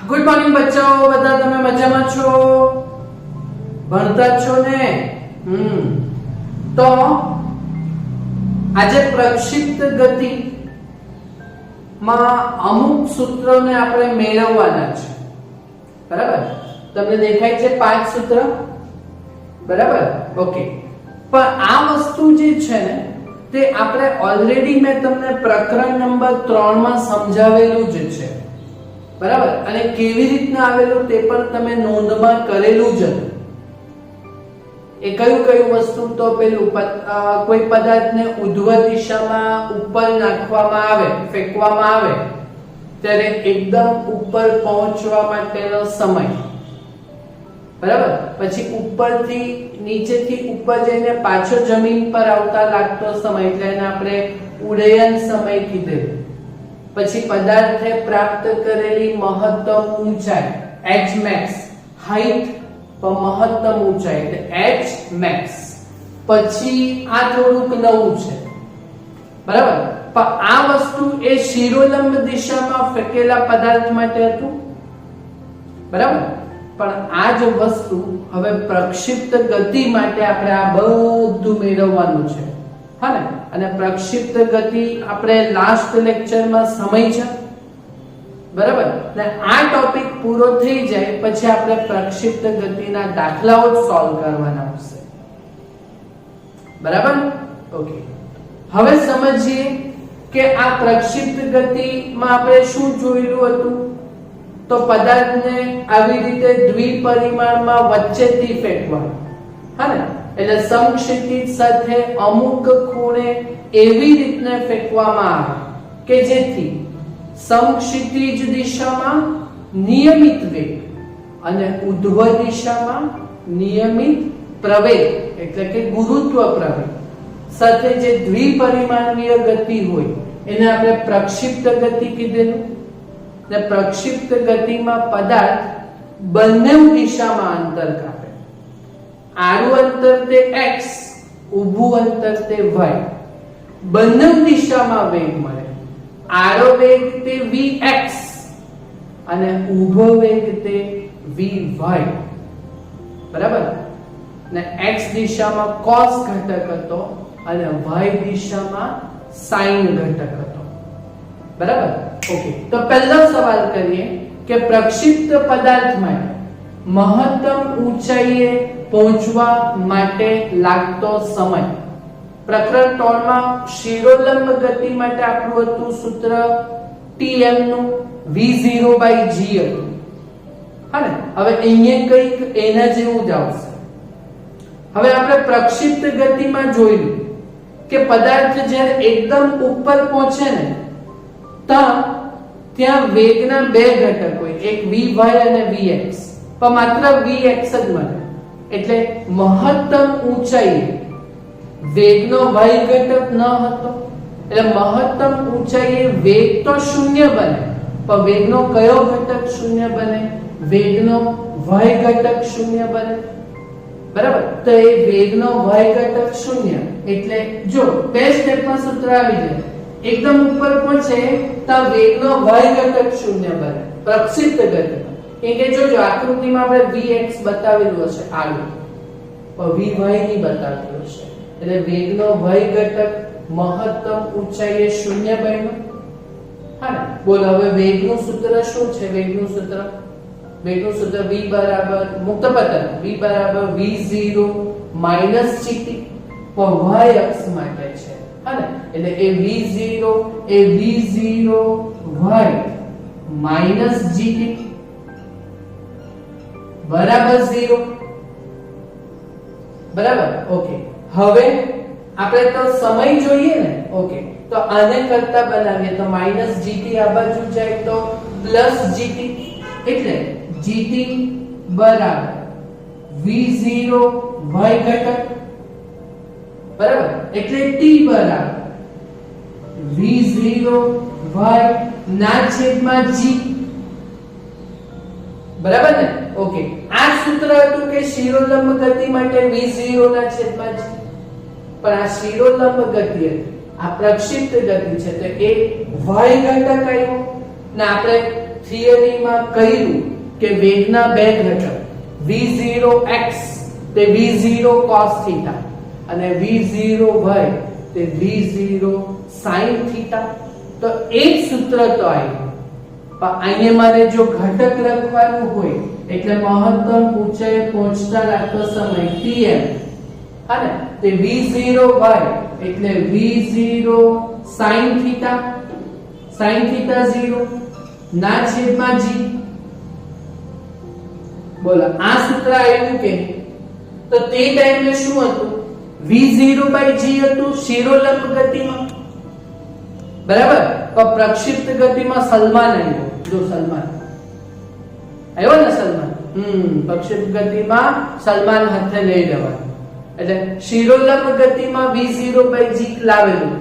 Good morning બચ્ચો, બધા તમે મજામાં છો? ભણતા જ છો ને? તો આજે પ્રક્ષિપ્ત ગતિ માં અમુક સૂત્રોને આપણે મેળવવાના છે. બરાબર? તમને દેખાય છે 5 સૂત્ર? બરાબર? ઓકે. પણ આ વસ્તુ જે છે ને તે આપણે ઓલરેડી મેં તમને પ્રકરણ નંબર 3 માં સમજાવેલું જ છે. બરાબર? અને કેવી રીતના આવેલું તે પણ તમે નોંધમાં કરેલું જ હતું. એ કયું વસ્તુ તો પેલું કોઈ પદાર્થને ઉધ્વ દિશામાં ઉપર નાખવામાં આવે, ફેંકવામાં આવે ત્યારે એકદમ ઉપર પહોંચવા માટેનો સમય. બરાબર? પછી ઉપરથી નીચેથી ઉપર જઈને પાછો જમીન પર આવતા લાગતો સમય, એટલે એને આપણે ઉડ્ડયન સમય કીધેલું. પછી પદાર્થે પ્રાપ્ત કરેલી મહત્તમ ઊંચાઈ h max, હાઈટ મહત્તમ ઊંચાઈ એટલે h max. પછી આ થોડુંક નવું છે. બરાબર? પણ આ વસ્તુ એ શિરોલંબ દિશામાં ફેંકેલા પદાર્થ માટે હતું. બરાબર? પણ આ જ વસ્તુ હવે પ્રક્ષિપ્ત ગતિ માટે આપણે આ બધું મેળવવાનું છે. હા ને? અને પ્રક્ષિપ્ત ગતિ આપણે લાસ્ટ લેક્ચરમાં સમજ્યા. બરાબર? ને આ ટોપિક પૂરો થઈ જાય પછી આપણે પ્રક્ષિપ્ત ગતિના દાખલાઓ સોલ્વ કરવાના આવશે. બરાબર? ઓકે. હવે સમજીએ કે આ પ્રક્ષિપ્ત ગતિમાં આપણે શું જોયેલું હતું? તો પદાર્થને આવી રીતે દ્વિપરિમાણમાં વચ્ચેથી ફેંકવાનો. હા ને? એટલે સમક્ષિતિજ સાથે અમુક ખૂણે એવી રીતને ફેંકવામાં આવે કે જેથી સમક્ષિતિજ દિશામાં નિયમિત વેગ અને ઉધ્વ દિશામાં નિયમિત પ્રવેગ એટલે કે ગુરુત્વ પ્રવેગ સાથે જે દ્વિપરિમાણીય ગતિ હોય એને આપણે પ્રક્ષિપ્ત ગતિ કીધેલું. ને પ્રક્ષિપ્ત ગતિમાં પદાર્થ બંને દિશામાં અંતર કાપે. આડું અંતર તે x, ઊભું અંતર તે y. બંને દિશામાં વેગ મળે. આડો વેગ તે vx અને ઊભો વેગ તે vy. બરાબર? ને x દિશામાં cos ઘટક હતો અને y દિશામાં sin ઘટક હતો. બરાબર? ઓકે. તો પહેલો સવાલ કરીએ કે પ્રક્ષિપ્ત પદાર્થ માટે મહત્તમ ઊંચાઈએ પહોંચવા માટે લાગતો સમય. પ્રકરણ 3 માં શિરોલંબ ગતિ માટે આપણું હતું સૂત્ર Tm નું v0/g હતું. હા ને? હવે અહીંયા કંઈક એના જેવું જ આવશે. હવે આપણે પ્રક્ષિપ્ત ગતિમાં જોયું કે પદાર્થ જ્યારે એકદમ ઉપર પહોંચે ને ત્યાં વેગના બે ઘટક હોય, એક vy અને vx. પણ માત્ર vx જ મળે. એટલે મહત્તમ ઊંચાઈ વેગનો y ઘટક ન હતો. એટલે મહત્તમ ઊંચાઈએ વેગ તો શૂન્ય બને, પણ વેગનો કયો ઘટક શૂન્ય બને? વેગનો y ઘટક શૂન્ય બને. બરાબર? તો એ વેગનો y ઘટક શૂન્ય એટલે જો બે સ્ટેપમાં સૂત્ર આવી જાય. એકદમ ઉપર પહોંચે તો વેગનો y ઘટક શૂન્ય બને પ્રક્ષિપ્ત ગતિમાં. કે જોજો આકૃતિમાં આપણે vx બતાવેલું હશે આડું, પણ vy ની બતાવેલું હશે. એટલે વેગનો y ઘટક મહત્તમ ઊંચાઈએ શૂન્ય બન્યો. હા ને? બોલો હવે વેગનું સૂત્ર શું છે? વેગનું સૂત્ર v બરાબર મુક્ત પતન v બરાબર v0 - gt પણ y અક્ષ માટે છે. હા ને? એટલે એ v0 y - gt બરાબર 0. બરાબર? ઓકે. હવે આપણે તો સમય જોઈએ ને. ઓકે. તો આને કરતા બનાવીએ તો -gt આ બાજુ જાય તો +gt એટલે gt બરાબર v0 y ઘટક. બરાબર? એટલે t બરાબર v0 y ના છેદમાં g. બરાબર ને? ઓકે. આ સૂત્ર હતું કે શિરોલંબ ગતિ માટે v0 ના છેદમાં g. પણ આ શિરોલંબ ગતિ હતી, આ પ્રક્ષિપ્ત ગતિ છે તો એ y ઘટક આવ્યો ને આપણે થિયરીમાં કહ્યું કે વેગના બે ઘટક v0x તે v0 cos θ અને v0y તે v0 sin θ, તો એક સૂત્ર તો આવ્યું, પણ અહીંયા મારે જો ઘટક લખવાનું હોય એટલે મહત્તમ ઊંચાઈએ પહોંચતા લાગતો સમય tm, હા ને, તે v0y એટલે v0 sin θ 0 ના છેદમાં g. બોલો આ સૂત્ર આવ્યું કે? તો તે ટાઈમે શું હતું? v0/g હતું શિરોલંબ ગતિમાં, બરાબર. તો પ્રક્ષિપ્ત ગતિમાં સલમાન આવ્યો. જો સલમાન આવ્યો ને, સલમાન પ્રક્ષિપ્ત ગતિમાં સલમાન હાથે લઈ લેવાનું, એટલે શિરોલંબ ગતિમાં v0/g લાવેલું.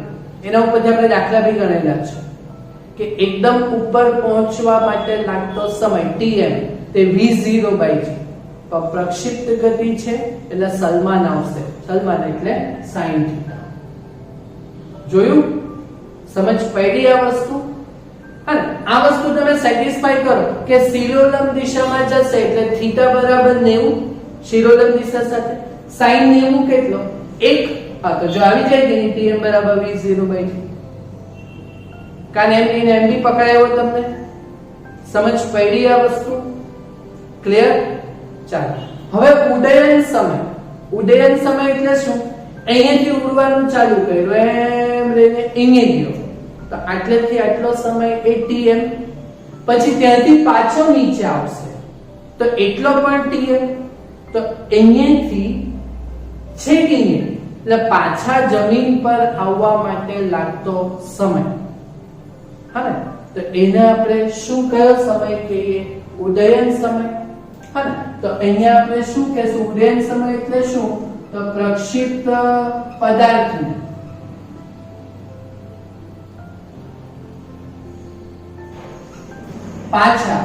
એના ઉપરથી આપણે દાખલા બી ગણેલા છે કે એકદમ ઉપર પહોંચવા માટે લાગતો સમય tm તે v0/g. તો પ્રક્ષિપ્ત ગતિ છે એટલે સલમાન આવશે. સલમાન એટલે sin θ. જોયું? સમજ પડી આ વસ્તુ? અને આ વસ્તુ તમે સેટિસ્ફાઈ કરો કે શિરોલંબ દિશામાં જશે એટલે θ બરાબર 90 શિરોલંબ દિશા સાથે, sin 90 કેટલો? 1. હા, તો જો આવી જાય કે tm બરાબર v0/g. કાન એમ બી પકડાયો તમને? સમજ પડી આ વસ્તુ? ક્લિયર? ચાલો હવે ઉડ્ડયન સમય. ઉડ્ડયન સમય એટલે શું? અહીંયાથી ઉડવાનું ચાલુ કર્યું, એમ લઈને અહીંયા ગયો, તો આટલેથી આટલો સમય એ tm, પછી ત્યાંથી પાછો નીચે આવશે તો એટલો પણ tm, તો અહીંયાથી છેક અહીંયા એટલે પાછા જમીન પર આવવા માટે લાગતો સમય, હા ને, તો એને આપણે શું કયો સમય કહીએ? ઉડ્ડયન સમય. હા ને, તો અહીંયા આપણે શું કહેશું? ઉડ્ડયન સમય એટલે શું? તો પ્રક્ષિપ્ત પદાર્થને પાછા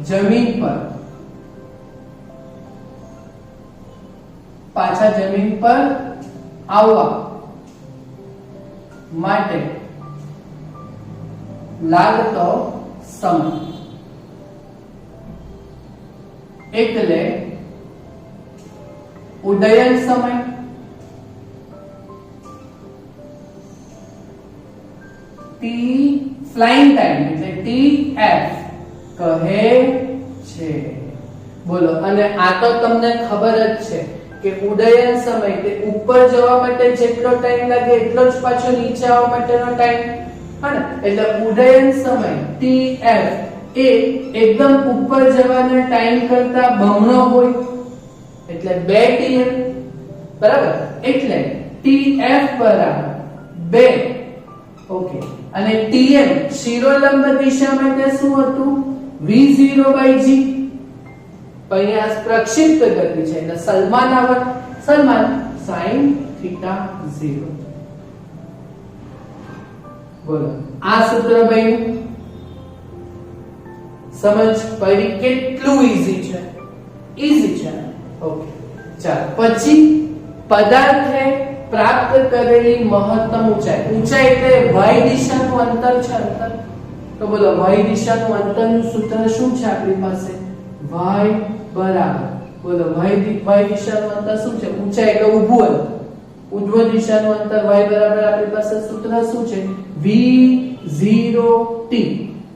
જમીન પર આવવા માટે લાગતો સમય એટલે ઉડ્ડયન સમય. t ફ્લાઇંગ ટાઈમ એટલે tf કહે છે. બોલો, અને આ તો તમને ખબર જ છે કે ઉડ્ડયન સમય તે ઉપર જવા માટે જેટલો ટાઈમ લાગે એટલો જ પાછો નીચે આવવા માટેનો ટાઈમ, હા ને, એટલે ઉડ્ડયન સમય tf એ એકદમ ઉપર જવાના ટાઈમ કરતા બમણો હોય એટલે 2 tm, બરાબર. એટલે tf બરાબર 2. ઓકે, અને tm શિરોલંબ દિશા માટે શું હતું? v0/g. અહીંયા પ્રક્ષિપ્ત ગતિ છે એટલે સલમાન આવે, સલમાન sin θ 0. બોલો આ સૂત્ર બન્યું. સમજ પડી? કેટલું ઈઝી છે? ઈઝી છે. ઓકે, ચાલો પછી પદાર્થે પ્રાપ્ત કરેલી મહત્તમ ઊંચાઈ. ઊંચાઈ એટલે y દિશાનું અંતર છે, અંતર. તો બોલો y દિશાનું અંતરનું સૂત્ર શું છે આપણી પાસે? y બરાબર, બોલો y દિશાનું અંતર શું છે? ઊંચાઈ એટલે ઊભું અંતર. ઉર્ધ્વ દિશાનું અંતર y બરાબર આપણી પાસે સૂત્ર શું છે? v0t.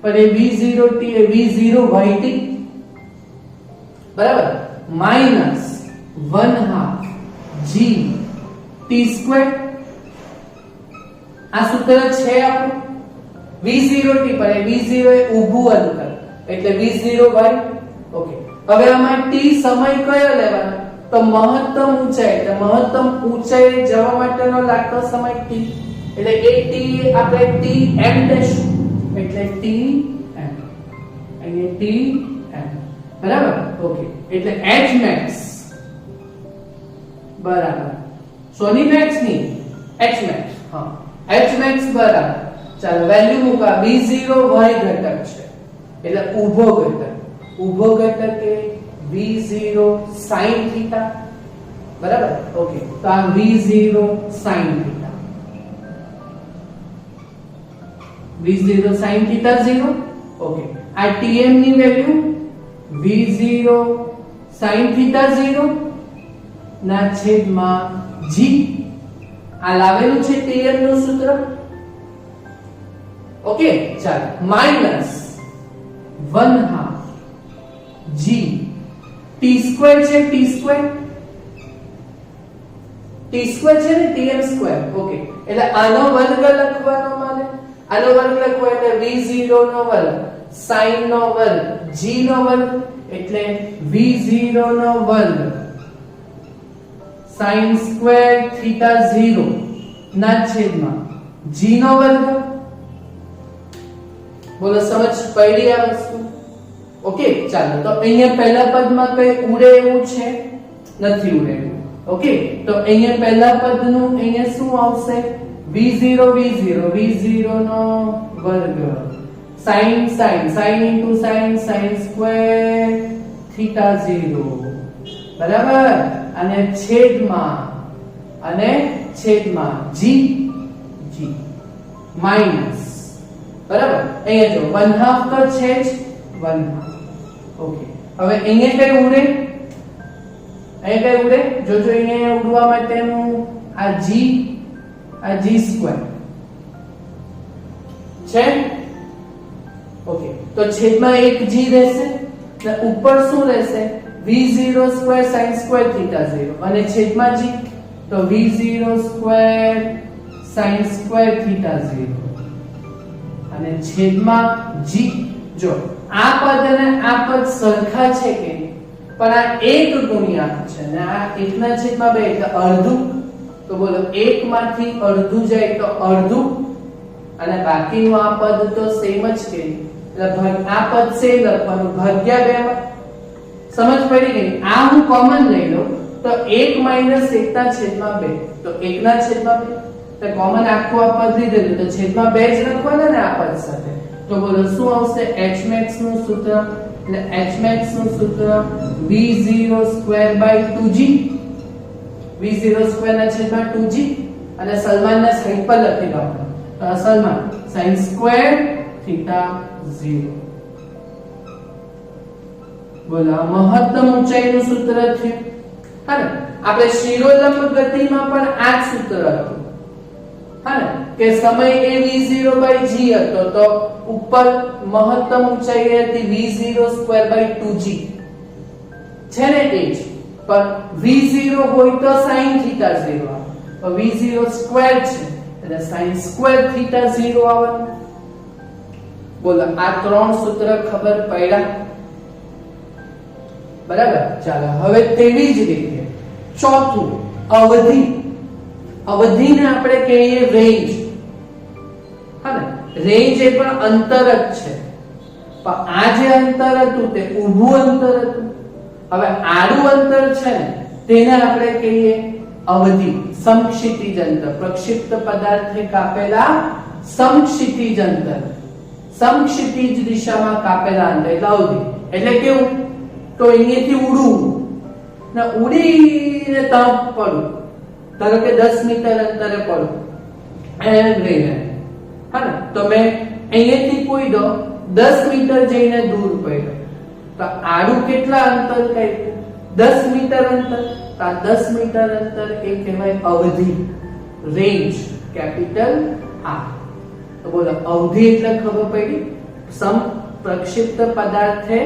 પણ એ v0t એ v0yt, બરાબર, માઈનસ 1/2 g t². આ સૂત્ર છે આપણું v0t, પણ એ v0 એ ઊભું અંતર એટલે v0y. ઓકે, હવે આમાં t સમય કયો લેવાનો? તો મહત્તમ ઊંચાઈ, એટલે મહત્તમ ઊંચાઈ જવા માટેનો લાગતો સમય t, એટલે એ t આપણે tm લેશું, એટલે tm, અહીંયા tm, બરાબર. ઓકે, એટલે h max બરાબર, સોની મેક્સ ની h max, હા, h max બરાબર, ચાલો વેલ્યુ મૂકા, v0y ઘટક છે એટલે ઊભો ઘટક. ઊભો ઘટક એ v0 sin θ, બરાબર. ઓકે, તો આ v0 sin θ, v0 sin θ 0. Okay, આ tm ની વેલ્યુ v0 sin theta 0 ના છેદમાં g, આ લાવેલું છે tm નું સૂત્ર. ઓકે, ચાલો, માઈનસ 1/2 g t સ્ક્વેર છે, t સ્ક્વેર છે ને tm સ્ક્વેર. ઓકે, એટલે આનો વર્ગ લખવાનો માને, આનો વર્ગ લખવો એટલે v0 નો વર્ગ sin નો વર્ગ g નો વર્ગ, એટલે v0 નો વર્ગ sin સ્ક્વેર થીટા 0 ના છેદમાં g નો વર્ગ. બોલો, સમજ પડી આ વસ્તુ? ઓકે, ચાલો, તો અહીંયા પહેલા પદમાં કઈ ઉડે એવું છે? નથી ઉડેલું. ઓકે, તો અહીંયા પહેલા પદનું અહીંયા શું આવશે? v0 નો વર્ગ sin into sin square theta 0, બરાબર, અને છેદમાં g માઈનસ, બરાબર. અહીંયા જો 1/2 તો છે જ, 1/2. ઓકે, હવે અહીંયા કઈ ઉડે? અહીંયા કઈ ઉડે? જોજો, અહીંયા ઉડવા માટેનું આ g સ્ક્વેર છે. ઓકે, તો છેદમાં એક g રહેશે ને ઉપર શું રહેશે? v0 square sin square theta 0 અને છેદમાં g, તો v0 square sin square theta 0 અને છેદમાં g. જો આ પદ અને આ પદ સરખા છે કે પણ આ 1 ગુણ્યા છે ને આ 1 ના છેદમાં 2 એટલે અડધું. તો બોલો, 1 માંથી અડધું જાય તો અડધું, અને બાકીનું આ પદ તો સેમ જ કે, એટલે આ પદ સેમ લખવાનું ભાગ્યા 2 માં. સમજ પડી ગઈ? આ હું કોમન લઈ લઉં તો 1 1 ના છેદમાં 2, તો 1 ના છેદમાં 2, તો કોમન આખું આ પદ લીધેલું તો છેદમાં 2 જ લખવાના ને આ પદ સાથે. તો બોલો શું આવશે? hmax નું સૂત્ર, એટલે hmax નું સૂત્ર v0 square by 2g, v0 square ના છેદમાં 2g, અને સલમાન ના સાઈડ પર લખી દો. તો આ સલમાન sin સ્ક્વેર થીટા 0. બોલો, મહત્તમ ઊંચાઈનું સૂત્ર છે. હા, આપણે શિરોલંબ ગતિમાં પણ આ જ સૂત્ર હતું. હા, કે સમય એ v0/g હતો, તો ઉપર મહત્તમ ઊંચાઈ હતી v0 સ્ક્વેર બાય 2g છે ને, એ જ. પણ v0 હોય તો sin થીટા 0 આવે, તો v0 સ્ક્વેર છે એટલે sin સ્ક્વેર થીટા 0 આવે. બોલો, આ ત્રણ સૂત્ર ખબર પડ્યા? બરાબર. ચાલો, હવે તેવી જ રીતે ચોથું અવધિ. અવધિને આપણે કહીએ રેન્જ. હા ને, રેન્જ એ પણ અંતર જ છે, પણ આ જે અંતર હતું તે ઊભું અંતર હતું. હવે આડું અંતર છે ને તેને આપણે કહીએ અવધિ. સમક્ષિતિજ અંતર, પ્રક્ષિપ્ત પદાર્થને કાપેલા સમક્ષિતિજ અંતર, સમક્ષિતિજ દિશામાં કાપેલા અંતર એટલે અવધિ. એટલે કેવું? તો અહીંયાથી ઉડવું ને ઉડીને તરફ પડવું, ધારો કે 10 મીટર અંતરે પડવું એમ લઈને. હા ને, તો મેં અહીંયાથી કોઈ 10 મીટર જઈને દૂર પડ્યો, તો આડું કેટલા અંતર કાપ્યું? 10 મીટર અંતર. તો આ 10 મીટર અંતર એ કહેવાય અવધિ, રેન્જ, કેપિટલ R. તો બોલો, અવધિ એટલે ખબર પડી? પ્રક્ષિપ્ત પદાર્થે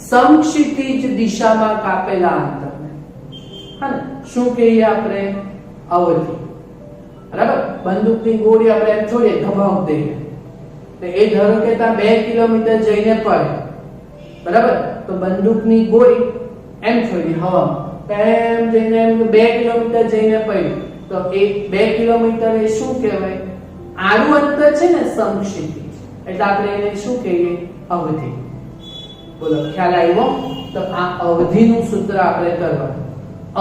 સમક્ષિતિજ દિશામાં કાપેલા અંતરને હા ને શું કહીએ આપણે? અવધિ. બરાબર. બંદૂકની ગોળી આપણે એમ જોઈએ ધબાવ દઈએ તો એ ધારો કે ત્યાં 2 કિલોમીટર જઈને પડે, બરાબર, તો બંદૂકની ગોળી એમ છોડી હવામાં એમ જઈને એમ 2 કિલોમીટર જઈને પડી, તો એ 2 કિલોમીટર એ શું કહેવાય? આડું અંતર છે ને, સમક્ષિતિજ, એટલે આપણે એને શું કહીએ? અવધિ. બોલો, ખ્યાલ આવ્યો? તો આ અવધિનું સૂત્ર આપણે કરવાનું.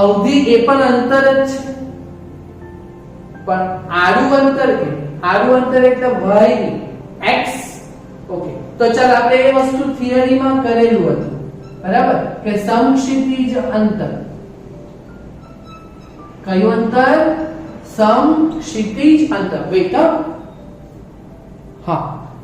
અવધિ એ પણ અંતર જ છે, પણ આડું અંતર કે આડું અંતર એટલે y ની x. ઓકે, તો ચાલ આપણે એ વસ્તુ થિયરીમાં કરેલું હતું, બરાબર, કે સમક્ષિતિજ અંતર. કયું અંતર? સમક્ષિતિજ અંતર. વેટ, હા,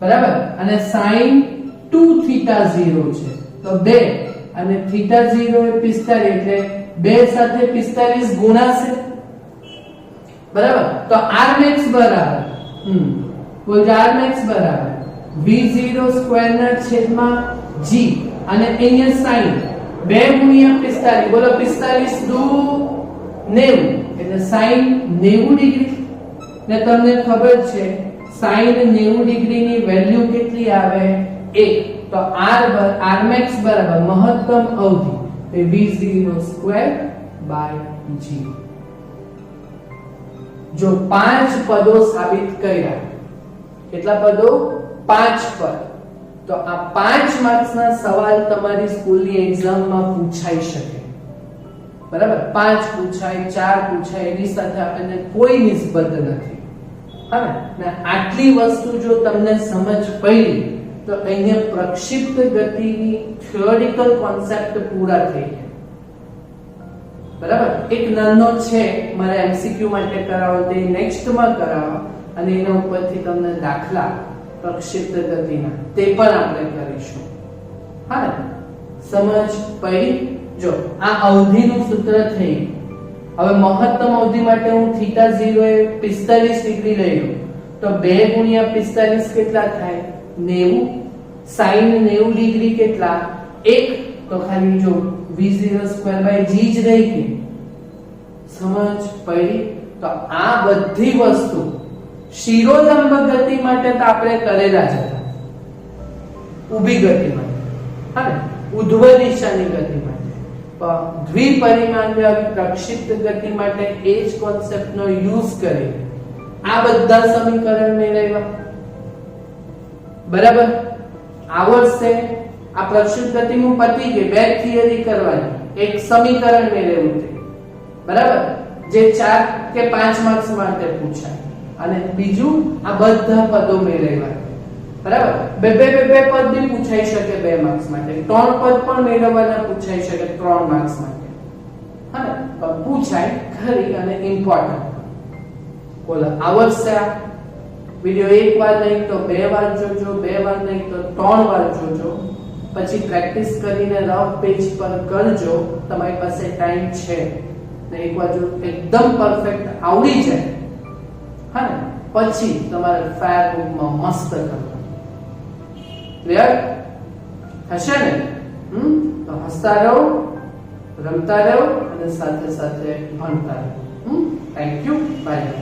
બરાબર, અને sin 2 થીટા 0 છે તો 2 અને થીટા 0 એ 45 એટલે 2 સાથે 45 ગુણાશે, બરાબર. તો rmax બરાબર બોલ rmax બરાબર v0 સ્ક્વેર ના છેદમાં g અને અહીંયા sin 2 ગુણ્યા 45 બોલો 45 દુ 90 એટલે sin 90 ડિગ્રી ને તમને ખબર છે sin 90 ડિગ્રી ની વેલ્યુ કેટલી આવે 1 તો rmax બરાબર મહત્તમ અવધિ એ v0 સ્ક્વેર બાય g. જો 5 પદો સાબિત કર્યા, કેટલા પદો 5 પદ, તો આ 5 માર્ક્સ ના સવાલ તમારી સ્કૂલની એક્ઝામમાં પૂછાઈ શકે, બરાબર. 5 પૂછાય 4 પૂછાય એની સાથે આપણને કોઈ નિસ્બત નથી, હા ને. આટલી વસ્તુ જો તમને સમજ પડી તો અહીંયા પ્રક્ષિપ્ત ગતિની થિયોરિકલ કોન્સેપ્ટ પૂરા થઈ ગયા, બરાબર. એક નાનો છે મારે એમસીક્યુ માટે કરાવો તે નેક્સ્ટ માં કરાવો અને એના ઉપરથી તમને દાખલા પ્રક્ષિપ્ત ગતિના તે પણ આપણે કરીશું, હા ને. સમજ પડી? જો આ અવધિનું સૂત્ર થઈ. હવે મહત્તમ અવધિ માટે હું થીટા 0 એ 45 ડિગ્રી લઈ લઉં તો 2 ગુણ્યા 45 કેટલા થાય 90, sin 90 ડિગ્રી કેટલા 1 તો ખાલી જો v0 સ્ક્વેર બાય g જ રહી કે. સમજ પડી? તો આ બધી વસ્તુ શિરોલંબ ગતિ માટે તો આપણે કરેલા જ હતા, ઊભી ગતિ માટે, હા ને, ઉધ્વ દિશાની ગતિ માટે. પણ દ્વિપરિમાણીય પ્રક્ષિપ્ત ગતિ માટે એ જ કોન્સેપ્ટનો યુઝ કરી આ બધા સમીકરણ મેળવ્યા, બરાબર. આવડશે આ પ્રક્ષિપ્ત ગતિનું પતી ગઈ, બે થિયરી કરવાની, એક સમીકરણ મેળવ્યું છે, બરાબર, જે 4 કે 5 માર્ક્સ માટે પૂછાય, અને બીજું આ બધા પદો મેળવ્યા, બરાબર. બે પદ બી પૂછાઈ શકે 2 માર્ક્સ માટે, 3 પદ પણ મેળવવાના પૂછાઈ શકે 3 માર્ક્સ માટે, હા ને. પણ પૂછાય ખરી અને ઇમ્પોર્ટન્ટ. બોલો આવડશે આ વિડિયો? એક વાર નહીં તો 2 વાર જોજો, 2 વાર નહીં તો 3 વાર જોજો, પછી પ્રેક્ટિસ કરીને રફ પેજ પર કરજો, તમારી પાસે ટાઈમ છે ને. એકવાર જો એકદમ પરફેક્ટ આવડી જાય, હા ને, પછી તમારે ફાયર બુકમાં મસ્ત કરવાનું. ક્લિયર હશે ને? તો હસતા રહો, રમતા રહો અને સાથે સાથે ભણતા રહો. Thank you, by.